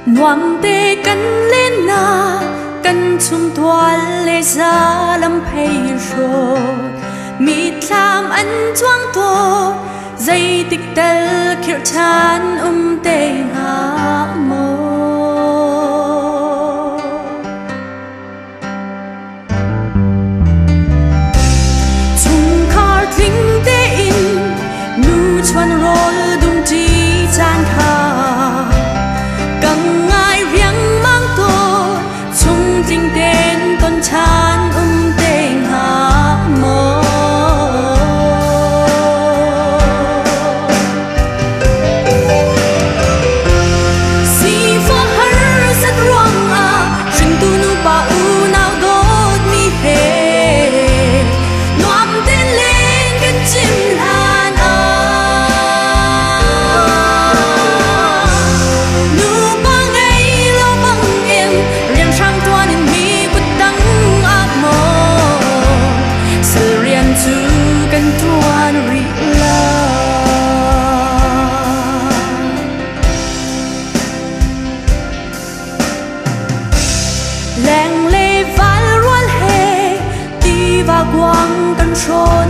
Ngoạm tê cắn lên na cắn chung toan lê ra lâm hay rồi mịt làm ăn choang to dây tích tel kiểu chan tê ngã mơ chung khar thling tê in nu chuan rol dung chi chan kha tình tên con chan tê ngã mơ si phá har rất ruộng rừng tu nu pa u nào đốt mi hè noam tên lên cái chim lan nu ba ngày lâu bằng em riêng sang toanกันทวนริลาแหล่งเลวาลรัวเฮตีวากวางกันชน